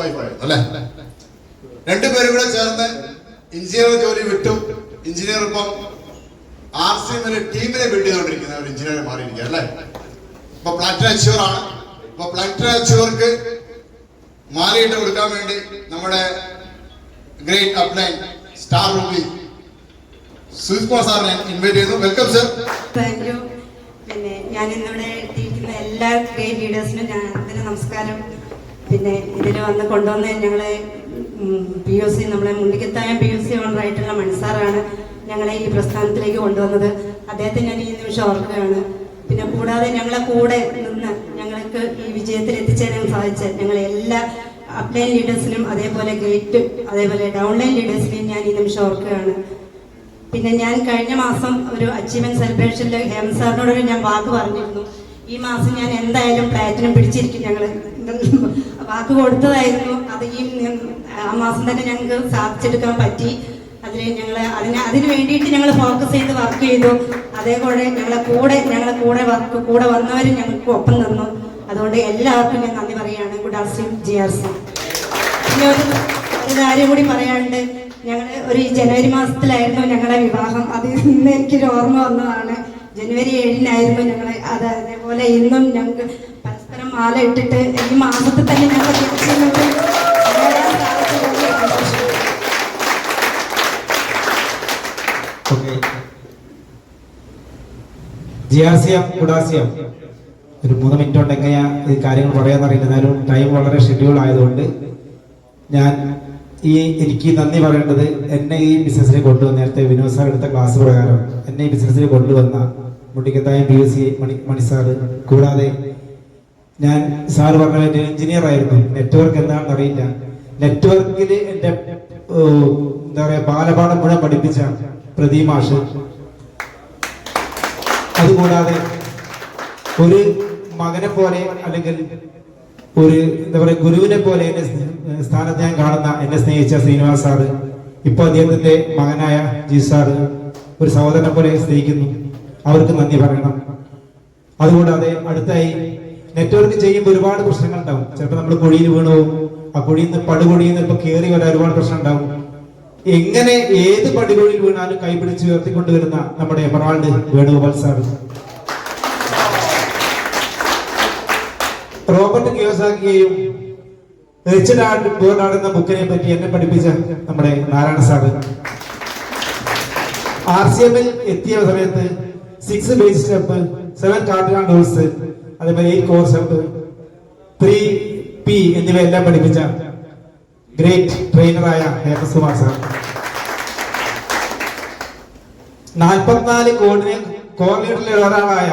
ആയിരുന്നു അല്ലെ? രണ്ടുപേരും കൂടെ ചേർന്ന് എഞ്ചിനീയർ ജോലി വിട്ടു. എഞ്ചിനീയർ ഇപ്പം RCM ടീമിനെ ബിൽഡ് ചെയ്തുകൊണ്ടിരിക്കുന്ന ഒരു എഞ്ചിനീയർ മാറിയിരിക്കുക അല്ലെ? ഇപ്പൊ പ്ലാറ്റിനം അച്ചീവർ ആണ്. ഇപ്പൊ പ്ലാറ്റിനം അച്ചീവർക്ക് മാറിയിട്ട് കൊടുക്കാൻ വേണ്ടി നമ്മുടെ great upline star Ruby Sujith സാറിനെ ഇൻവൈറ്റ് ചെയ്തു. Welcome sir. Thank you. പിന്നെ ഞാൻ ഇന്നിവിടെ എത്തിയിരിക്കുന്ന എല്ലാ ഗ്രേറ്റ് ലീഡേഴ്സിനും ഞാൻ അതിന് നമസ്കാരം. പിന്നെ ഇതിൽ വന്ന് കൊണ്ടുവന്ന ഞങ്ങളെ PUC നമ്മളെ മുണ്ടിക്കത്തായ PUC ഓണറായിട്ടുള്ള മണിസാറാണ് ഞങ്ങളെ ഈ പ്രസ്ഥാനത്തിലേക്ക് കൊണ്ടുവന്നത്. അദ്ദേഹത്തെ ഞാൻ ഈ നിമിഷം ഓർക്കുകയാണ്. പിന്നെ കൂടാതെ ഞങ്ങളെ കൂടെ നിന്ന് ഞങ്ങൾക്ക് ഈ വിജയത്തിൽ എത്തിച്ചേരാൻ സാധിച്ച ഞങ്ങളെ എല്ലാ അപ്ലൈൻ ലീഡേഴ്സിനും അതേപോലെ ഗ്രേറ്റ് അതേപോലെ ഡൗൺലൈൻ ലീഡേഴ്സിനെയും ഞാൻ ഈ നിമിഷം ഓർക്കുകയാണ്. പിന്നെ ഞാൻ കഴിഞ്ഞ മാസം ഒരു അച്ചീവ്മെന്റ് സെലിബ്രേഷനിൽ ഹേമന്ത് സാറിനോട് ഞാൻ വാക്ക് പറഞ്ഞിരുന്നു. ഈ മാസം ഞാൻ എന്തായാലും പ്ലാറ്റിനം പിടിച്ചിരിക്കും. ഞങ്ങൾ വാക്ക് കൊടുത്തതായിരുന്നു. അത് ആ മാസം തന്നെ ഞങ്ങൾക്ക് സാധിച്ചെടുക്കാൻ പറ്റി. അതിന് വേണ്ടിയിട്ട് ഞങ്ങൾ ഫോക്കസ് ചെയ്ത് വർക്ക് ചെയ്തു. അതേപോലെ ഞങ്ങളെ കൂടെ വന്നവരും ഞങ്ങൾക്ക് ഒപ്പം തന്നു. അതുകൊണ്ട് എല്ലാവർക്കും ഞാൻ നന്ദി പറയുകയാണ്. Good afternoon GRC. പിന്നെ ഒരു കാര്യം കൂടി പറയാനുണ്ട്. ഞങ്ങൾ ഒരു ജനുവരി മാസത്തിലായിരുന്നു ഞങ്ങളുടെ വിവാഹം. അത് ഇന്ന് എനിക്കൊരു ഓർമ്മ വന്നതാണ്. ജനുവരി 7-നായിരുന്നു ഞങ്ങൾ. അതേപോലെ ഇന്നും ഞങ്ങൾക്ക് പരസ്പരം മാല ഇട്ടിട്ട് ഈ മാസത്തിൽ തന്നെ ഞങ്ങൾ GRCM ഗുഡാസിയം ഒരു 3 മിനിറ്റ് കൊണ്ട് എങ്ങനെയാ ഈ കാര്യങ്ങൾ പറയാന്നറിയില്ല. എന്നാലും ടൈം വളരെ ഷെഡ്യൂൾ ആയതുകൊണ്ട് എനിക്ക് നന്ദി പറയേണ്ടത് എന്നെ ഈ ബിസിനസ്സിൽ കൊണ്ടുവന്ന, നേരത്തെ വിനോദ് സാർ എടുത്ത ക്ലാസ് പ്രകാരം എന്നെ ഈ ബിസിനസ്സിൽ കൊണ്ടുവന്ന മുണ്ടിക്കത്തായ PUC മണിസാറ്, കൂടാതെ ഞാൻ സാറ് പറഞ്ഞ എഞ്ചിനീയർ ആയിരുന്നു. നെറ്റ്വർക്ക് എന്താണെന്ന് അറിയില്ല. നെറ്റ്വർക്കിൽ എൻ്റെ എന്താ പറയാ ബാലപാഠം മുഴുവൻ പഠിപ്പിച്ച പ്രദീമാഷ്, അതുകൂടാതെ ഒരു മകനെ പോലെ അല്ലെങ്കിൽ ഒരു എന്താ പറയുക ഗുരുവിനെ പോലെ എന്നെ സ്ഥാനത്ത് ഞാൻ കാണുന്ന എന്നെ സ്നേഹിച്ച ശ്രീനിവാസ് സാറ്, ഇപ്പൊ അദ്ദേഹത്തിന്റെ മകനായ ജി സാറ് ഒരു സഹോദരനെ പോലെ സ്നേഹിക്കുന്നു. അവർക്ക് നന്ദി പറയണം. അതുകൂടാതെ അടുത്തായി നെറ്റ്വർക്ക് ചെയ്യുമ്പോൾ ഒരുപാട് പ്രശ്നങ്ങൾ ഉണ്ടാവും. ചിലപ്പോൾ നമ്മൾ കുഴിയിൽ വീണു പോകും. ആ കുഴിയിൽ നിന്ന് പടുകുഴിയിൽ നിന്ന് ഇപ്പൊ കയറി വരാൻ ഒരുപാട് പ്രശ്നം ഉണ്ടാവും. എങ്ങനെ ഏത് പടുകുഴിയിൽ വീണാലും കൈപിടിച്ച് ഉയർത്തിക്കൊണ്ടുവരുന്ന നമ്മുടെ എമറാൾഡ് വേണുഗോപാൽ സാർ, റോബർട്ട് കിയോസാക്കിയെയും റിച്ച് ഡാഡ് പൂർ ഡാഡ് എന്ന ബുക്കിനെ പറ്റി എന്നെ പഠിപ്പിച്ച നമ്മുടെ നാരായണ സാറ്, RCM-ൽ എത്തിയ സമയത്ത് 6 ബേസ് സ്റ്റെപ്പ്, 7 കാർഡിനൽ റൂൾസ്, അതേപോലെ 8 കോർ സ്റ്റെപ്പ്, 3P എന്നിവയെല്ലാം പഠിപ്പിച്ച ഗ്രേറ്റ് ട്രെയിനറായ ഹേമന്ത് കുമാർ സാർ, 44 കോർഡിനേറ്ററിൽ ഒരാളായ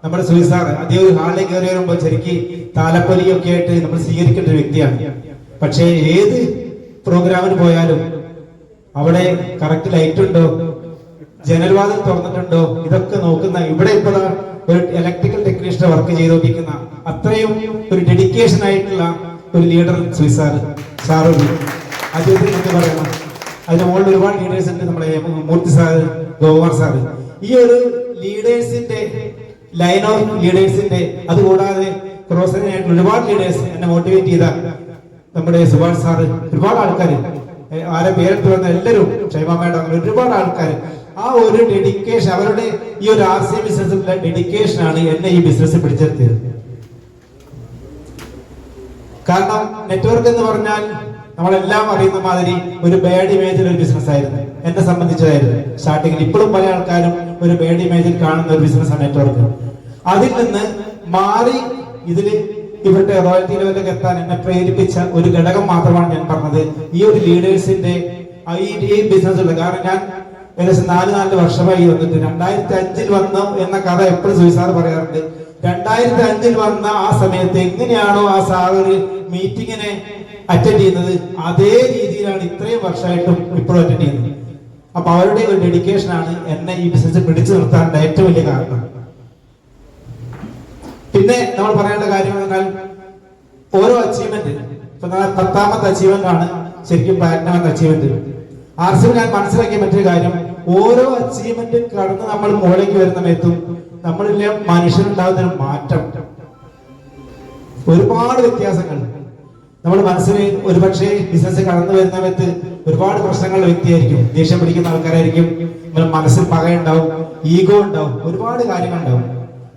നമ്മുടെ സുനിൽ സാറ്, അദ്ദേഹം ഒരു ഹാളിലേക്ക് കയറി വരുമ്പോൾ ശരിക്കും താലപ്പൊലിയൊക്കെ ആയിട്ട് നമ്മൾ സ്വീകരിക്കേണ്ട ഒരു വ്യക്തിയാണ്. പക്ഷേ ഏത് പ്രോഗ്രാമിന് പോയാലും അവിടെ കറക്റ്റ് ലൈറ്റ് ഉണ്ടോ, ജനൽവാതിൽ തുറന്നിട്ടുണ്ടോ, ഇതൊക്കെ നോക്കുന്ന, ഇവിടെ ഇപ്പോൾ ഒരു ഇലക്ട്രിക്കൽ ടെക്നീഷ്യൻ വർക്ക് ചെയ്തുകൊണ്ടിരിക്കുന്ന അത്രയും ഒരു ഡെഡിക്കേഷൻ ആയിട്ടുള്ള ഒരു ലീഡർ സുനിൽ സാറ്, അദ്ദേഹത്തിന് എന്ത് പറയണം. അതിന് മുകളിൽ ഒരുപാട് ലീഡേഴ്സ് ഉണ്ട്. നമ്മുടെ മൂർത്തി സാറ്, ഗോകുമാർ സാറ്, ഈ ഒരു ലീഡേഴ്സിന്റെ ലൈൻ ഓഫ് ലീഡേഴ്സിന്റെ, അതുകൂടാതെ ക്രോസറിനായിട്ടുള്ള ഒരുപാട് ലീഡേഴ്സ് എന്നെ മോട്ടിവേറ്റ് ചെയ്ത നമ്മുടെ സുഭാഷ് സാറ്, ഒരുപാട് ആൾക്കാർ, ആരെ പേരിട്ട് വന്ന എല്ലാവരും, ക്ഷേമ മേഡം, അങ്ങനെ ഒരുപാട് ആൾക്കാർ, ആ ഒരു ഡെഡിക്കേഷൻ, അവരുടെ ഈ ഒരു RCM ബിസിനസ്സിലെ ഡെഡിക്കേഷൻ ആണ് എന്നെ ഈ ബിസിനസ് പിടിച്ചെടുത്തത്. കാരണം നെറ്റ്വർക്ക് എന്ന് പറഞ്ഞാൽ നമ്മളെല്ലാം അറിയുന്ന മാതിരി ഒരു ബാഡ് ഇമേജിൽ ഒരു ബിസിനസ് ആയിരുന്നു, എന്നെ സംബന്ധിച്ചതായിരുന്നു സ്റ്റാർട്ടിങ്ങിൽ. ഇപ്പോഴും പല ആൾക്കാരും ഒരു ബാഡ് ഇമേജിൽ കാണുന്ന ഒരു ബിസിനസ്സാണ് നെറ്റ്വർക്ക്. അതിൽ നിന്ന് മാറി ഇവരുടെ റോയൽറ്റി ലെവലിലേക്ക് എത്താൻ എന്നെ പ്രേരിപ്പിച്ച ഒരു ഘടകം മാത്രമാണ് ഞാൻ പറഞ്ഞത്, ഈ ഒരു ലീഡേഴ്സിന്റെ ഈ ബിസിനസ് ഉള്ളത്. കാരണം ഞാൻ ഏകദേശം 4 വർഷമായി വന്നിട്ട് 2005-ൽ വന്നു എന്ന കഥ എപ്പോഴും സുനിൽ പറയാറുണ്ട്. 2005-ൽ വന്ന ആ സമയത്ത് എങ്ങനെയാണോ ആ സാർ ഒരു മീറ്റിങ്ങിനെ അറ്റൻഡ് ചെയ്യുന്നത്, അതേ രീതിയിലാണ് ഇത്രയും വർഷമായിട്ടും ഇപ്പോഴും അറ്റൻഡ് ചെയ്യുന്നത്. അപ്പൊ അവരുടെ ഒരു ഡെഡിക്കേഷൻ ആണ് എന്നെ ഈ ബിസിനസ് പിടിച്ചു നിർത്താനുള്ള ഏറ്റവും വലിയ കാരണം. പിന്നെ നമ്മൾ പറയേണ്ട കാര്യം എന്നാൽ ഓരോ അച്ചീവ്മെന്റ്, ഇപ്പൊ 10ാമത്തെ അച്ചീവ്മെന്റ് ആണ് ശരിക്കും പ്ലാറ്റിനം എന്ന അച്ചീവ്മെന്റ്. RCM ഞാൻ മനസ്സിലാക്കിയ മറ്റൊരു കാര്യം, ഓരോ അച്ചീവ്മെന്റ് കടന്ന് നമ്മൾ മുകളിലേക്ക് വരുന്ന സമയത്തും നമ്മളിലെ മനുഷ്യനുണ്ടാകുന്ന ഒരു മാറ്റം, ഒരുപാട് വ്യത്യാസങ്ങൾ. നമ്മുടെ മനസ്സിന് ഒരുപക്ഷെ ബിസിനസ് കടന്നു വരുന്ന സമയത്ത് ഒരുപാട് പ്രശ്നങ്ങളുടെ വ്യക്തിയായിരിക്കും, ദേഷ്യം പിടിക്കുന്ന ആൾക്കാരായിരിക്കും, നമ്മുടെ മനസ്സിൽ പകയുണ്ടാവും, ഈഗോ ഉണ്ടാവും, ഒരുപാട് കാര്യങ്ങൾ ഉണ്ടാവും.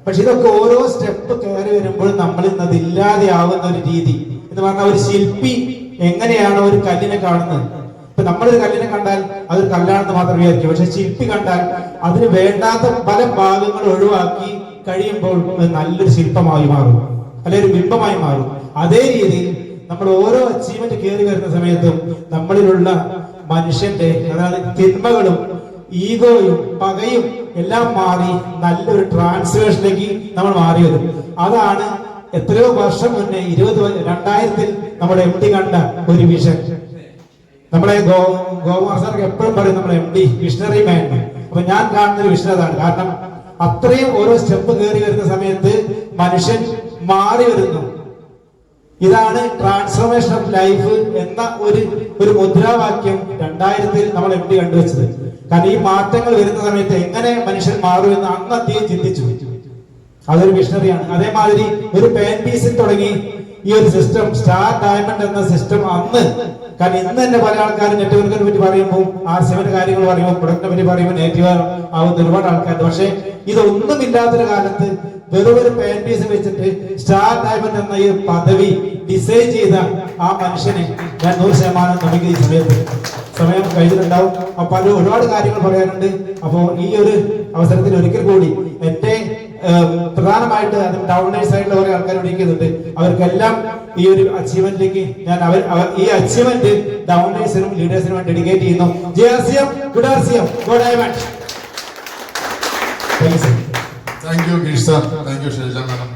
പക്ഷെ ഇതൊക്കെ ഓരോ സ്റ്റെപ്പ് കയറി വരുമ്പോൾ നമ്മൾ ഇന്നത് ഇല്ലാതെയാവുന്ന ഒരു രീതി എന്ന് പറഞ്ഞാൽ, ഒരു ശില്പി എങ്ങനെയാണ് ഒരു കല്ലിനെ കാണുന്നത്? ഇപ്പൊ നമ്മളൊരു കല്ലിനെ കണ്ടാൽ അതൊരു കല്ലാണെന്ന് മാത്രം വിചാരിക്കും. പക്ഷെ ശില്പി കണ്ടാൽ അതിന് വേണ്ടാത്ത പല ഭാഗങ്ങൾ ഒഴിവാക്കി കഴിയുമ്പോൾ നല്ലൊരു ശില്പമായി മാറും, അല്ലെ ഒരു ബിംബമായി മാറും. അതേ രീതിയിൽ നമ്മൾ ഓരോ അച്ചീവ്മെന്റ് കയറി വരുന്ന സമയത്തും നമ്മളിലുള്ള മനുഷ്യന്റെ, അതായത് തിന്മകളും ഈഗോയും പകയും എല്ലാം മാറി നല്ലൊരു ട്രാൻസ്ലേഷനിലേക്ക് നമ്മൾ മാറി വരും. അതാണ് എത്രയോ വർഷം മുന്നേ 2000 നമ്മുടെ MD കണ്ട ഒരു വിഷൻ. നമ്മളെ ഗോകുമാർ സാർ എപ്പോഴും പറയും നമ്മുടെ MD വിഷണറി മാൻ. അപ്പൊ ഞാൻ കാണുന്ന ഒരു വിഷൻ അതാണ്. കാരണം അത്രയും ഓരോ സ്റ്റെപ്പ് കയറി വരുന്ന സമയത്ത് മനുഷ്യൻ മാറി വരുന്നു. ഇതാണ് ട്രാൻസ്ഫോർമേഷൻ ഓഫ് ലൈഫ് എന്ന ഒരു മുദ്രാവാക്യം 2000 നമ്മൾ MD കണ്ടുവച്ചത്. കാരണം ഈ മാറ്റങ്ങൾ വരുന്ന സമയത്ത് എങ്ങനെ മനുഷ്യൻ മാറുമെന്ന് അന്ന് അദ്ദേഹം ചിന്തിച്ചു. അതൊരു വിഷണറിയാണ്. അതേമാതിരി ഒരു പെൻ പീസിൽ തുടങ്ങി ഈ ഒരു സിസ്റ്റം, സ്റ്റാർ ഡയമണ്ട് എന്ന സിസ്റ്റം അന്ന്. കാരണം ഇന്ന് തന്നെ പല ആൾക്കാരും നെറ്റ്വർക്കിനെ പറ്റി പറയുമ്പോൾ, RCMന്റെ കാര്യങ്ങൾ പറയുമ്പോൾ, പ്രൊഡക്റ്റിനെ പറ്റി പറയുമ്പോൾ നെഗറ്റീവ് ആവുന്ന ഒരുപാട് ആൾക്കാരുണ്ട്. പക്ഷെ ഇതൊന്നും ഇല്ലാത്തൊരു കാലത്ത് വെറും ഒരു പെൻ പീസ് വെച്ചിട്ട് സ്റ്റാർ ഡയമണ്ട് എന്ന ഈ പദവി ഡിസൈൻ ചെയ്ത ആ മനുഷ്യനെ ഞാൻ 100% നമുക്ക് ഈ സമയം കഴിഞ്ഞിട്ടുണ്ടാവും. അപ്പൊ അത് ഒരുപാട് കാര്യങ്ങൾ പറയാനുണ്ട്. അപ്പോ ഈ ഒരു അവസരത്തിൽ ഒരിക്കൽ കൂടി എന്റെ പ്രധാനമായിട്ട് അത് ഡൗണേഴ്സ് ആയിട്ടുള്ള കുറെ ആൾക്കാർ വിളിക്കുന്നുണ്ട്. അവർക്കെല്ലാം ഈ ഒരു അച്ചീവ്മെന്റിലേക്ക് ഞാൻ ഈ അച്ചീവ്മെന്റ് ഡൗണേഴ്സിനും ലീഡേഴ്സിനും ഡെഡിക്കേറ്റ് ചെയ്യുന്നു. JRCM, good RCM, good diamond. Thank you ഗീഷ് sir, thank you Shailaja madam.